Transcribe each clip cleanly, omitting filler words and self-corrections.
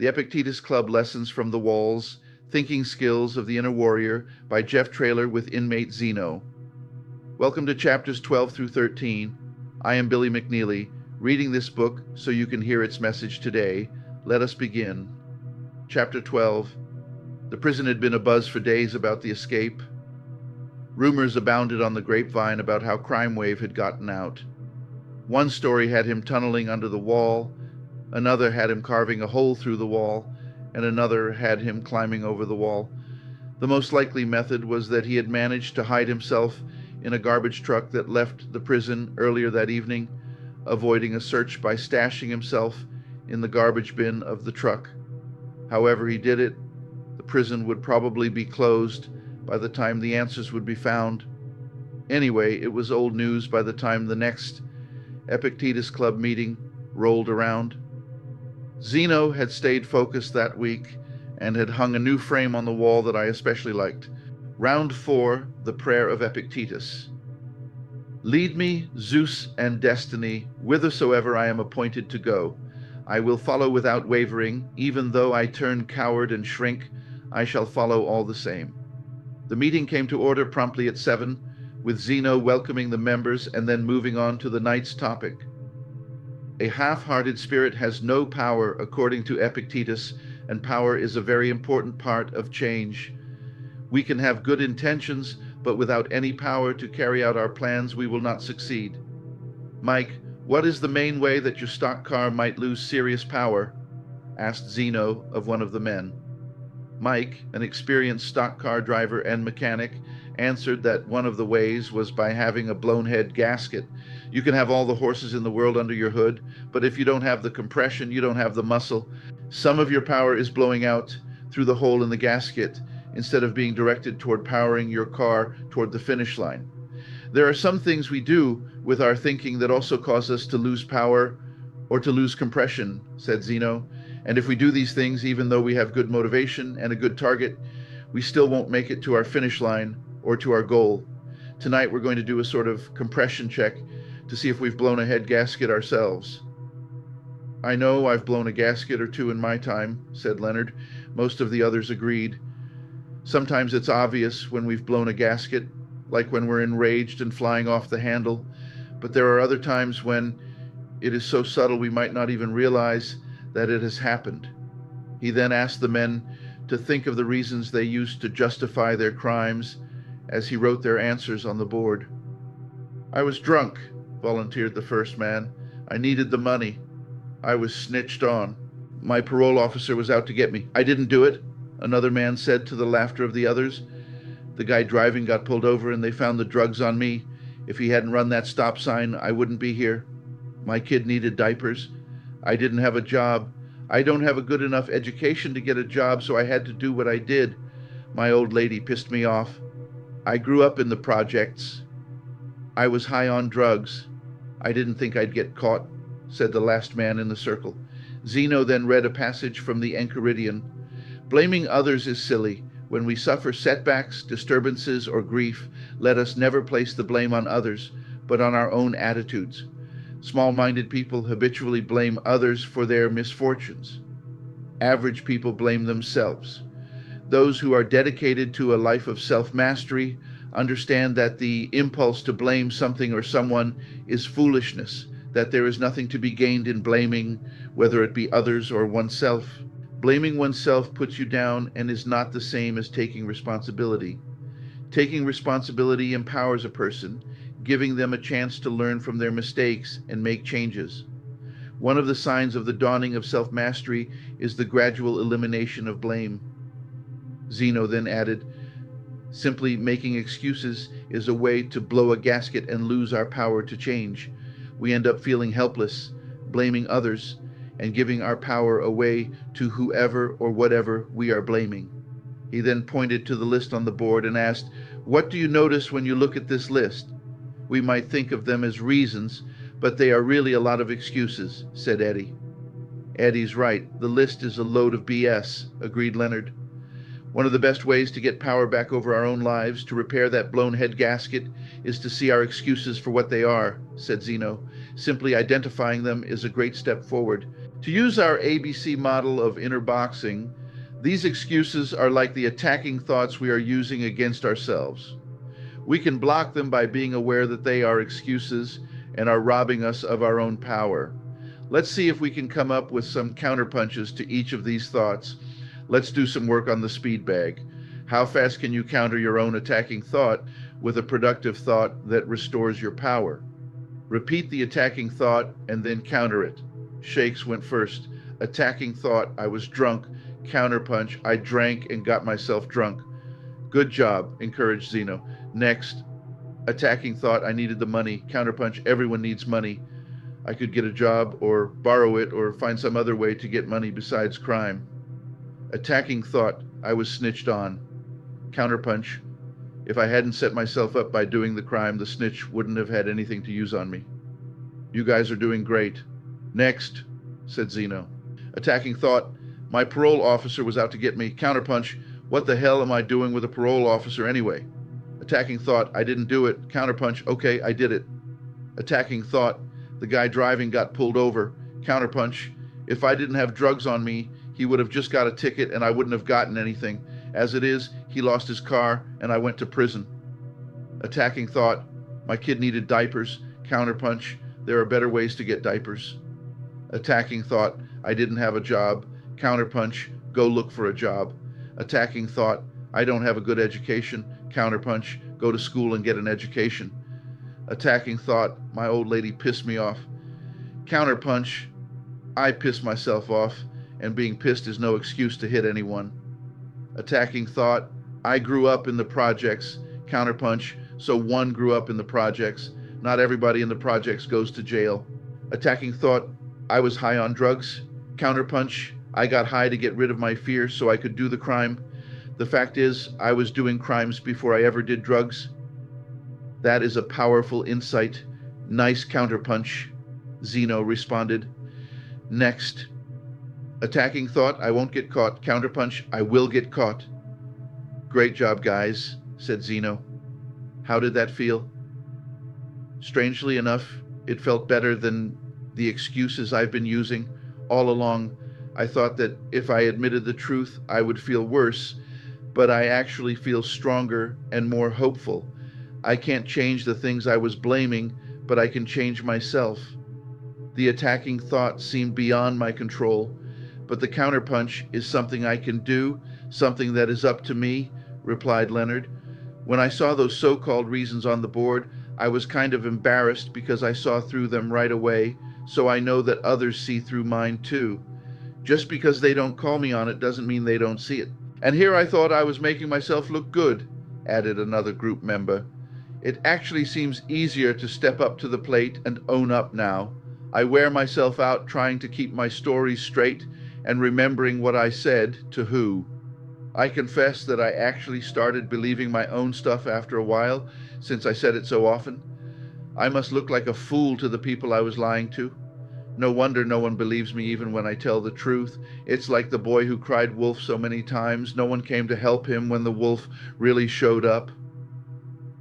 The Epictetus Club Lessons from the Walls, Thinking Skills of the Inner Warrior by Jeff Traylor with inmate Zeno. Welcome to chapters 12 through 13. I am Billy McNeely, reading this book so you can hear its message today. Let us begin. Chapter 12. The prison had been abuzz for days about the escape. Rumors abounded on the grapevine about how Crime Wave had gotten out. One story had him tunneling under the wall, another had him carving a hole through the wall, and another had him climbing over the wall. The most likely method was that he had managed to hide himself in a garbage truck that left the prison earlier that evening, avoiding a search by stashing himself in the garbage bin of the truck. However he did it, the prison would probably be closed by the time the answers would be found. Anyway, it was old news by the time the next Epictetus Club meeting rolled around. Zeno had stayed focused that week and had hung a new frame on the wall that I especially liked. Round 4, the prayer of Epictetus. Lead me, Zeus and destiny, whithersoever I am appointed to go. I will follow without wavering, even though I turn coward and shrink, I shall follow all the same. The meeting came to order promptly at 7, with Zeno welcoming the members and then moving on to the night's topic. A half-hearted spirit has no power, according to Epictetus, and power is a very important part of change. We can have good intentions, but without any power to carry out our plans, we will not succeed. Mike, what is the main way that your stock car might lose serious power? Asked Zeno of one of the men. Mike, an experienced stock car driver and mechanic, answered that one of the ways was by having a blown-head gasket. You can have all the horses in the world under your hood, but if you don't have the compression, you don't have the muscle. Some of your power is blowing out through the hole in the gasket instead of being directed toward powering your car toward the finish line. There are some things we do with our thinking that also cause us to lose power or to lose compression, said Zeno. And if we do these things, even though we have good motivation and a good target, we still won't make it to our finish line or to our goal. Tonight we're going to do a sort of compression check to see if we've blown a head gasket ourselves. I know I've blown a gasket or two in my time, said Leonard. Most of the others agreed. Sometimes it's obvious when we've blown a gasket, like when we're enraged and flying off the handle, but there are other times when it is so subtle we might not even realize that it has happened. He then asked the men to think of the reasons they used to justify their crimes as he wrote their answers on the board. I was drunk, volunteered the first man. I needed the money. I was snitched on. My parole officer was out to get me. I didn't do it, another man said to the laughter of the others. The guy driving got pulled over and they found the drugs on me. If he hadn't run that stop sign, I wouldn't be here. My kid needed diapers. I didn't have a job. I don't have a good enough education to get a job, so I had to do what I did. My old lady pissed me off. I grew up in the projects. I was high on drugs. I didn't think I'd get caught, said the last man in the circle. Zeno then read a passage from the Enchiridion. Blaming others is silly. When we suffer setbacks, disturbances, or grief, let us never place the blame on others, but on our own attitudes. Small-minded people habitually blame others for their misfortunes. Average people blame themselves. Those who are dedicated to a life of self-mastery understand that the impulse to blame something or someone is foolishness, that there is nothing to be gained in blaming, whether it be others or oneself. Blaming oneself puts you down and is not the same as taking responsibility. Taking responsibility empowers a person, giving them a chance to learn from their mistakes and make changes. One of the signs of the dawning of self-mastery is the gradual elimination of blame. Zeno then added, simply making excuses is a way to blow a gasket and lose our power to change. We end up feeling helpless, blaming others, and giving our power away to whoever or whatever we are blaming. He then pointed to the list on the board and asked, what do you notice when you look at this list? We might think of them as reasons, but they are really a lot of excuses, said Eddie. Eddie's right. The list is a load of BS, agreed Leonard. One of the best ways to get power back over our own lives, to repair that blown head gasket, is to see our excuses for what they are, said Zeno. Simply identifying them is a great step forward. To use our ABC model of inner boxing, these excuses are like the attacking thoughts we are using against ourselves. We can block them by being aware that they are excuses and are robbing us of our own power. Let's see if we can come up with some counterpunches to each of these thoughts. Let's do some work on the speed bag. How fast can you counter your own attacking thought with a productive thought that restores your power? Repeat the attacking thought and then counter it. Shakes went first. Attacking thought, I was drunk. Counterpunch, I drank and got myself drunk. Good job, encouraged Zeno. Next, attacking thought, I needed the money. Counterpunch, everyone needs money. I could get a job or borrow it or find some other way to get money besides crime. Attacking thought, I was snitched on. Counterpunch, if I hadn't set myself up by doing the crime, the snitch wouldn't have had anything to use on me. You guys are doing great. Next, said Zeno. Attacking thought, my parole officer was out to get me. Counterpunch, what the hell am I doing with a parole officer anyway? Attacking thought, I didn't do it. Counterpunch, okay, I did it. Attacking thought, the guy driving got pulled over. Counterpunch, if I didn't have drugs on me, he would have just got a ticket and I wouldn't have gotten anything. As it is, he lost his car and I went to prison. Attacking thought, my kid needed diapers. Counterpunch, there are better ways to get diapers. Attacking thought, I didn't have a job. Counterpunch, go look for a job. Attacking thought, I don't have a good education. Counterpunch, go to school and get an education. Attacking thought, my old lady pissed me off. Counterpunch, I pissed myself off, and being pissed is no excuse to hit anyone. Attacking thought, I grew up in the projects. Counterpunch, so one grew up in the projects. Not everybody in the projects goes to jail. Attacking thought, I was high on drugs. Counterpunch, I got high to get rid of my fear so I could do the crime. The fact is, I was doing crimes before I ever did drugs. That is a powerful insight. Nice counterpunch, Zeno responded. Next. Attacking thought, I won't get caught. Counterpunch, I will get caught. Great job, guys, said Zeno. How did that feel? Strangely enough, it felt better than the excuses I've been using. All along, I thought that if I admitted the truth, I would feel worse, but I actually feel stronger and more hopeful. I can't change the things I was blaming, but I can change myself. The attacking thought seemed beyond my control, but the counterpunch is something I can do, something that is up to me, replied Leonard. When I saw those so-called reasons on the board, I was kind of embarrassed because I saw through them right away, so I know that others see through mine too. Just because they don't call me on it doesn't mean they don't see it. And here I thought I was making myself look good, added another group member. It actually seems easier to step up to the plate and own up now. I wear myself out trying to keep my stories straight and remembering what I said to who. I confess that I actually started believing my own stuff after a while, since I said it so often. I must look like a fool to the people I was lying to. No wonder no one believes me even when I tell the truth. It's like the boy who cried wolf so many times. No one came to help him when the wolf really showed up.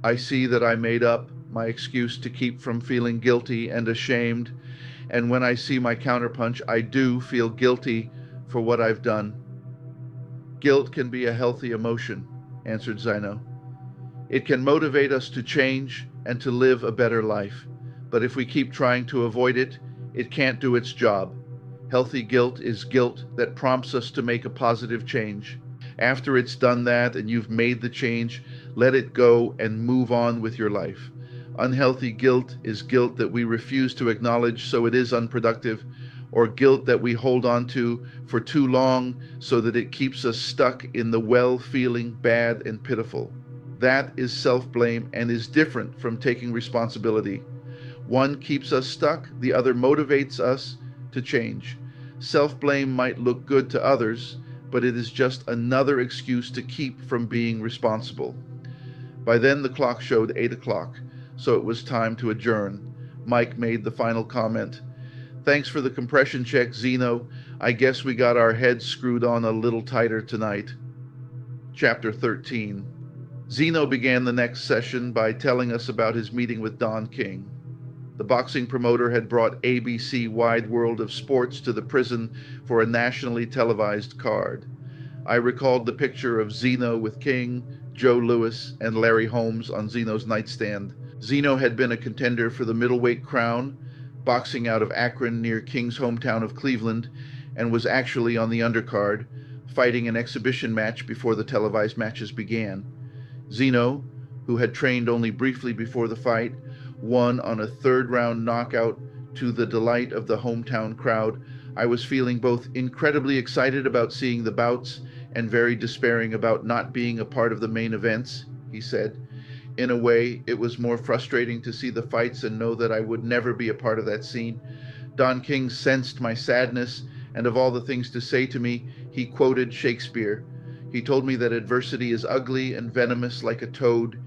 I see that I made up my excuse to keep from feeling guilty and ashamed, and when I see my counterpunch, I do feel guilty for what I've done. Guilt can be a healthy emotion, answered Zeno. It can motivate us to change and to live a better life, but if we keep trying to avoid it, it can't do its job. Healthy guilt is guilt that prompts us to make a positive change. After it's done that and you've made the change, let it go and move on with your life. Unhealthy guilt is guilt that we refuse to acknowledge, so it is unproductive, or guilt that we hold on to for too long so that it keeps us stuck in the well feeling bad and pitiful. That is self-blame and is different from taking responsibility. One keeps us stuck, the other motivates us to change. Self-blame might look good to others, but it is just another excuse to keep from being responsible. By then the clock showed 8 o'clock, so it was time to adjourn. Mike made the final comment. Thanks for the compression check, Zeno. I guess we got our heads screwed on a little tighter tonight. Chapter 13. Zeno began the next session by telling us about his meeting with Don King. The boxing promoter had brought ABC Wide World of Sports to the prison for a nationally televised card. I recalled the picture of Zeno with King, Joe Louis, and Larry Holmes on Zeno's nightstand. Zeno had been a contender for the middleweight crown, boxing out of Akron near King's hometown of Cleveland, and was actually on the undercard, fighting an exhibition match before the televised matches began. Zeno, who had trained only briefly before the fight, won on a third-round knockout to the delight of the hometown crowd. I was feeling both incredibly excited about seeing the bouts and very despairing about not being a part of the main events, he said. In a way, it was more frustrating to see the fights and know that I would never be a part of that scene. Don King sensed my sadness, and of all the things to say to me, he quoted Shakespeare. He told me that adversity is ugly and venomous like a toad,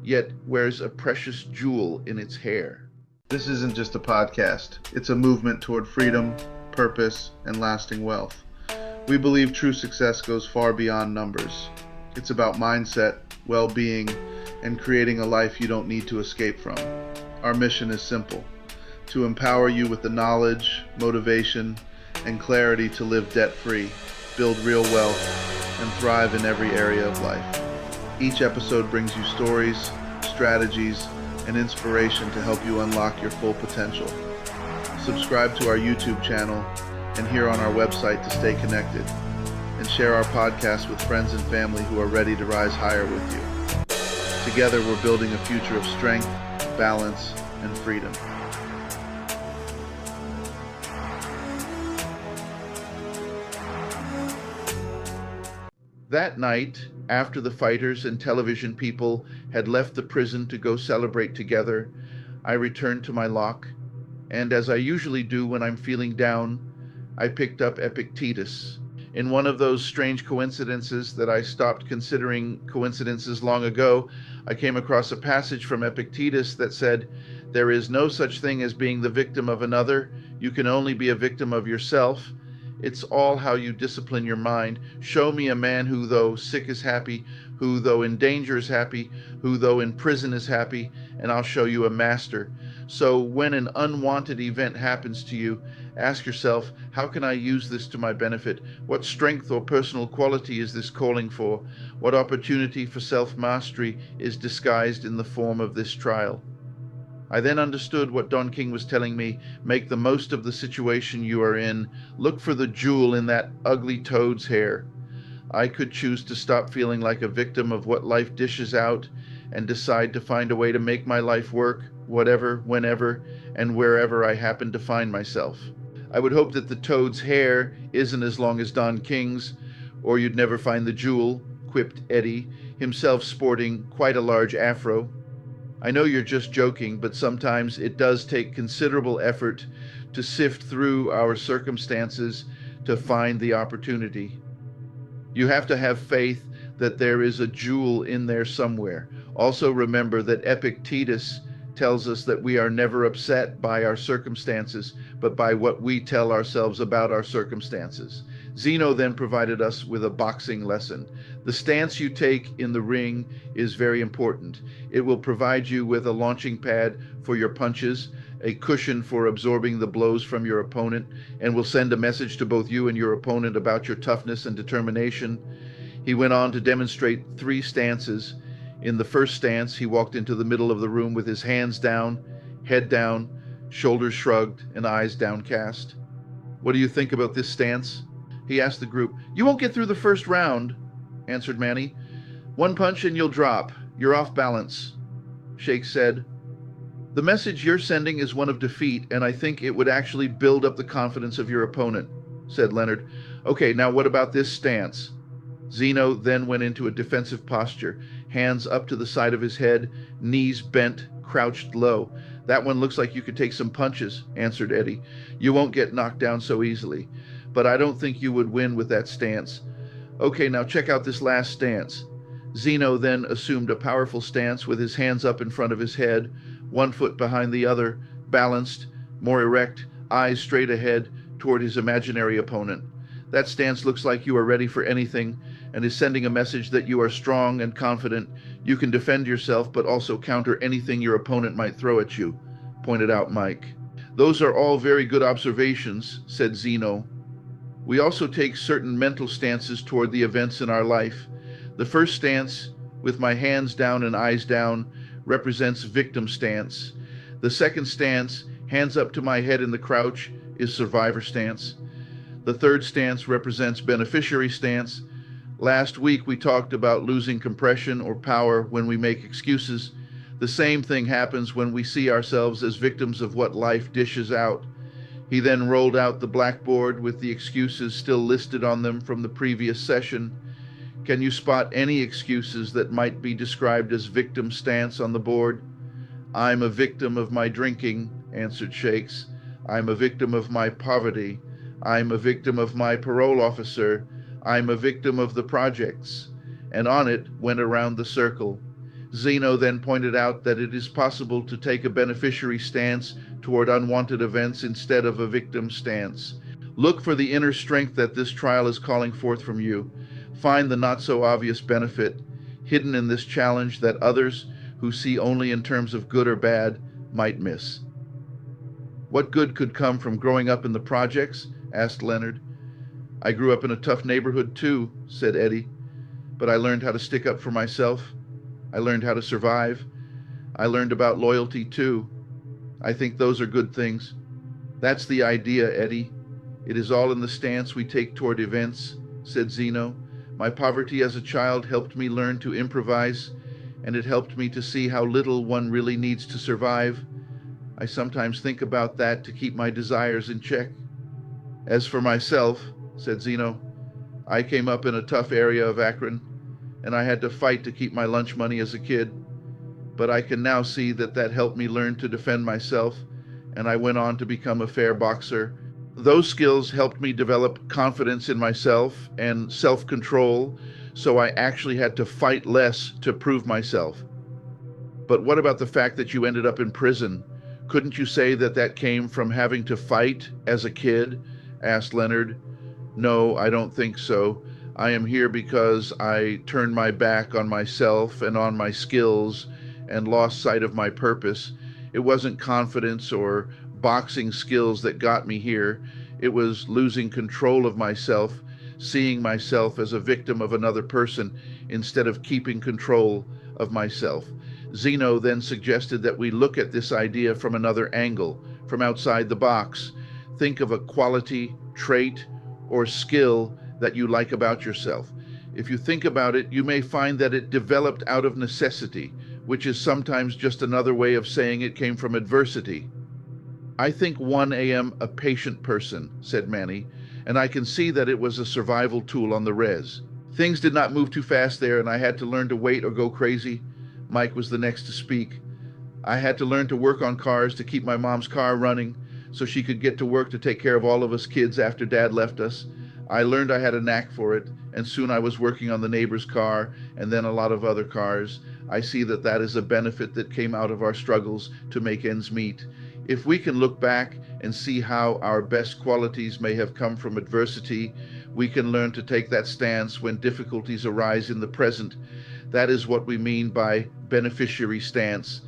yet wears a precious jewel in its hair. This isn't just a podcast. It's a movement toward freedom, purpose, and lasting wealth. We believe true success goes far beyond numbers. It's about mindset, well-being, and creating a life you don't need to escape from. Our mission is simple: to empower you with the knowledge, motivation, and clarity to live debt-free, build real wealth, and thrive in every area of life. Each episode brings you stories, strategies, and inspiration to help you unlock your full potential. Subscribe to our YouTube channel and here on our website to stay connected, and share our podcast with friends and family who are ready to rise higher with you. Together, we're building a future of strength, balance, and freedom. That night, after the fighters and television people had left the prison to go celebrate together, I returned to my lock, and as I usually do when I'm feeling down, I picked up Epictetus. In one of those strange coincidences that I stopped considering coincidences long ago, I came across a passage from Epictetus that said, "There is no such thing as being the victim of another. You can only be a victim of yourself. It's all how you discipline your mind. Show me a man who, though sick, is happy, who, though in danger, is happy, who, though in prison, is happy, and I'll show you a master." So when an unwanted event happens to you, ask yourself, how can I use this to my benefit? What strength or personal quality is this calling for? What opportunity for self-mastery is disguised in the form of this trial? I then understood what Don King was telling me. Make the most of the situation you are in. Look for the jewel in that ugly toad's hair. I could choose to stop feeling like a victim of what life dishes out and decide to find a way to make my life work, whatever, whenever, and wherever I happen to find myself. I would hope that the toad's hair isn't as long as Don King's, or you'd never find the jewel, quipped Eddie, himself sporting quite a large afro. I know you're just joking, but sometimes it does take considerable effort to sift through our circumstances to find the opportunity. You have to have faith that there is a jewel in there somewhere. Also remember that Epictetus tells us that we are never upset by our circumstances, but by what we tell ourselves about our circumstances. Zeno then provided us with a boxing lesson. The stance you take in the ring is very important. It will provide you with a launching pad for your punches, a cushion for absorbing the blows from your opponent, and will send a message to both you and your opponent about your toughness and determination. He went on to demonstrate 3 stances. In the first stance, he walked into the middle of the room with his hands down, head down, shoulders shrugged, and eyes downcast. "What do you think about this stance?" he asked the group. "You won't get through the first round," answered Manny. "One punch and you'll drop. You're off balance." Shake said, "The message you're sending is one of defeat, and I think it would actually build up the confidence of your opponent," said Leonard. "Okay, now what about this stance?" Zeno then went into a defensive posture, hands up to the side of his head, knees bent, crouched low. "That one looks like you could take some punches," answered Eddie. "You won't get knocked down so easily, but I don't think you would win with that stance." "Okay, now check out this last stance." Zeno then assumed a powerful stance with his hands up in front of his head, one foot behind the other, balanced, more erect, eyes straight ahead toward his imaginary opponent. That stance looks like you are ready for anything and is sending a message that you are strong and confident. You can defend yourself, but also counter anything your opponent might throw at you. pointed out Mike. Those are all very good observations, said Zeno. We also take certain mental stances toward the events in our life. The first stance, with my hands down and eyes down, represents victim stance. The second stance, hands up to my head in the crouch, is survivor stance. The third stance represents beneficiary stance. Last week we talked about losing compression or power when we make excuses. The same thing happens when we see ourselves as victims of what life dishes out. He then rolled out the blackboard with the excuses still listed on them from the previous session. Can you spot any excuses that might be described as victim stance on the board? I'm a victim of my drinking, answered Shakes. I'm a victim of my poverty. I'm a victim of my parole officer. I'm a victim of the projects. And on it went around the circle. Zeno then pointed out that it is possible to take a beneficiary stance toward unwanted events instead of a victim stance. Look for the inner strength that this trial is calling forth from you. Find the not-so-obvious benefit hidden in this challenge that others, who see only in terms of good or bad, might miss. What good could come from growing up in the projects? Asked Leonard. I grew up in a tough neighborhood too, said Eddie, but I learned how to stick up for myself. I learned how to survive. I learned about loyalty too. I think those are good things. That's the idea, Eddie. It is all in the stance we take toward events, said Zeno. My poverty as a child helped me learn to improvise, and it helped me to see how little one really needs to survive. I sometimes think about that to keep my desires in check. As for myself, said Zeno, I came up in a tough area of Akron, and I had to fight to keep my lunch money as a kid. But I can now see that that helped me learn to defend myself, and I went on to become a fair boxer. Those skills helped me develop confidence in myself and self-control, so I actually had to fight less to prove myself. But what about the fact that you ended up in prison? Couldn't you say that that came from having to fight as a kid? Asked Leonard. No, I don't think so. I am here because I turned my back on myself and on my skills and lost sight of my purpose. It wasn't confidence or boxing skills that got me here. It was losing control of myself, seeing myself as a victim of another person instead of keeping control of myself. Zeno then suggested that we look at this idea from another angle, from outside the box. Think of a quality, trait, or skill that you like about yourself. If you think about it, you may find that it developed out of necessity, which is sometimes just another way of saying it came from adversity. I think I am a patient person, said Manny, and I can see that it was a survival tool on the res. Things did not move too fast there, and I had to learn to wait or go crazy. Mike was the next to speak. I had to learn to work on cars to keep my mom's car running so she could get to work to take care of all of us kids after Dad left us. I learned I had a knack for it, and soon I was working on the neighbor's car and then a lot of other cars. I see that that is a benefit that came out of our struggles to make ends meet. If we can look back and see how our best qualities may have come from adversity, we can learn to take that stance when difficulties arise in the present. That is what we mean by beneficiary stance.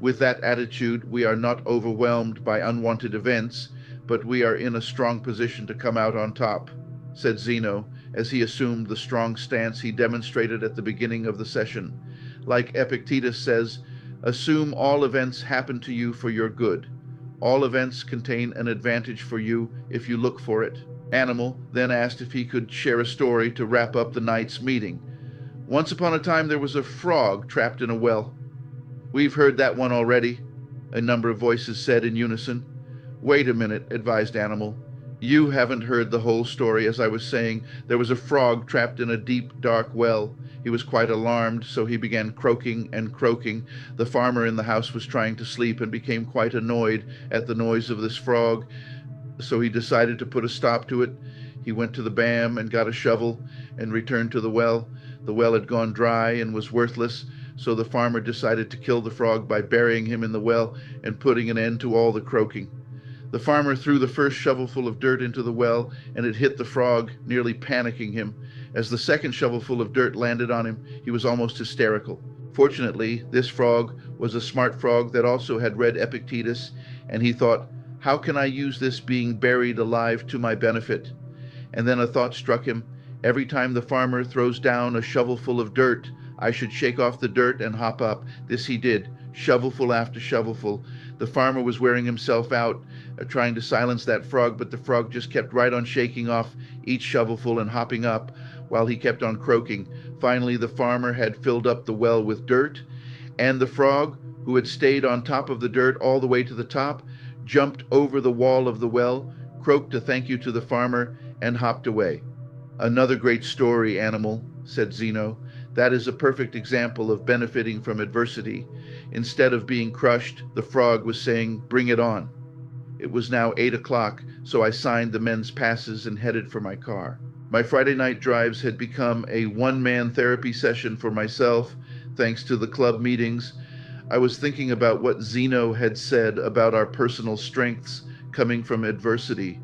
With that attitude, we are not overwhelmed by unwanted events, but we are in a strong position to come out on top, said Zeno, as he assumed the strong stance he demonstrated at the beginning of the session. Like Epictetus says, assume all events happen to you for your good. All events contain an advantage for you if you look for it. Animal then asked if he could share a story to wrap up the night's meeting. Once upon a time there was a frog trapped in a well. We've heard that one already, a number of voices said in unison. Wait a minute, advised Animal. You haven't heard the whole story. As I was saying, there was a frog trapped in a deep, dark well. He was quite alarmed, so he began croaking and croaking. The farmer in the house was trying to sleep and became quite annoyed at the noise of this frog, so he decided to put a stop to it. He went to the BAM and got a shovel and returned to the well. The well had gone dry and was worthless, so the farmer decided to kill the frog by burying him in the well and putting an end to all the croaking. The farmer threw the first shovelful of dirt into the well, and it hit the frog, nearly panicking him. As the second shovelful of dirt landed on him, he was almost hysterical. Fortunately, this frog was a smart frog that also had read Epictetus, and he thought, how can I use this being buried alive to my benefit? And then a thought struck him. Every time the farmer throws down a shovelful of dirt, I should shake off the dirt and hop up. This he did, shovelful after shovelful. The farmer was wearing himself out, trying to silence that frog, but the frog just kept right on shaking off each shovelful and hopping up while he kept on croaking. Finally, the farmer had filled up the well with dirt, and the frog, who had stayed on top of the dirt all the way to the top, jumped over the wall of the well, croaked a thank you to the farmer, and hopped away. Another great story, animal, said Zeno. That is a perfect example of benefiting from adversity. Instead of being crushed, the frog was saying, bring it on. It was now 8 o'clock, so I signed the men's passes and headed for my car. My Friday night drives had become a one-man therapy session for myself, thanks to the club meetings. I was thinking about what Zeno had said about our personal strengths coming from adversity.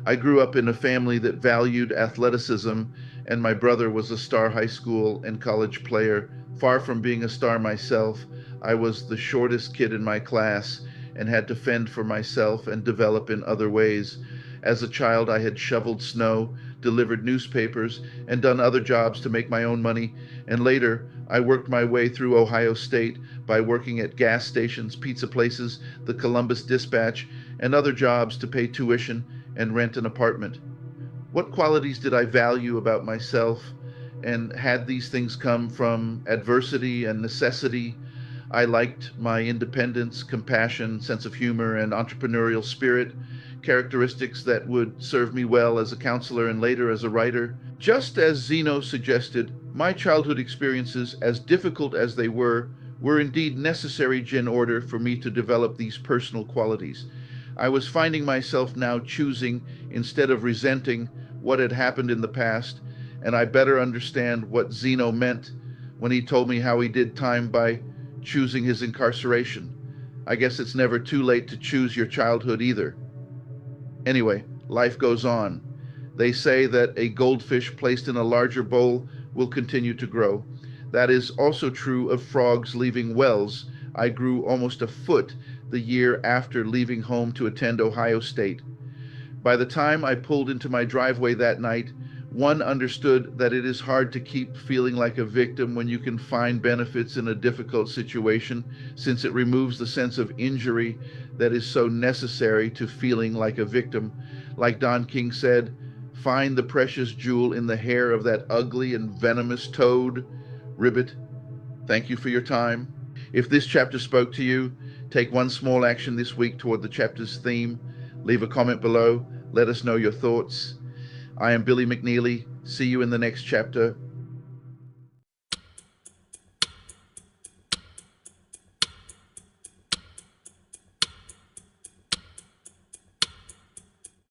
I grew up in a family that valued athleticism, and my brother was a star high school and college player. Far from being a star myself, I was the shortest kid in my class and had to fend for myself and develop in other ways. As a child, I had shoveled snow, delivered newspapers, and done other jobs to make my own money, and later I worked my way through Ohio State by working at gas stations, pizza places, the Columbus Dispatch, and other jobs to pay tuition and rent an apartment. What qualities did I value about myself, and had these things come from adversity and necessity? I liked my independence, compassion, sense of humor, and entrepreneurial spirit, characteristics that would serve me well as a counselor and later as a writer. Just as Zeno suggested, my childhood experiences, as difficult as they were indeed necessary in order for me to develop these personal qualities. I was finding myself now choosing instead of resenting what had happened in the past, and I better understand what Zeno meant when he told me how he did time by choosing his incarceration. I guess it's never too late to choose your childhood either. Anyway, life goes on. They say that a goldfish placed in a larger bowl will continue to grow. That is also true of frogs leaving wells. I grew almost a foot the year after leaving home to attend Ohio State. By the time I pulled into my driveway that night, one understood that it is hard to keep feeling like a victim when you can find benefits in a difficult situation, since it removes the sense of injury that is so necessary to feeling like a victim. Like Don King said, find the precious jewel in the hair of that ugly and venomous toad. Ribbit, thank you for your time. If this chapter spoke to you, take one small action this week toward the chapter's theme. Leave a comment below. Let us know your thoughts. I am Billy McNeely. See you in the next chapter.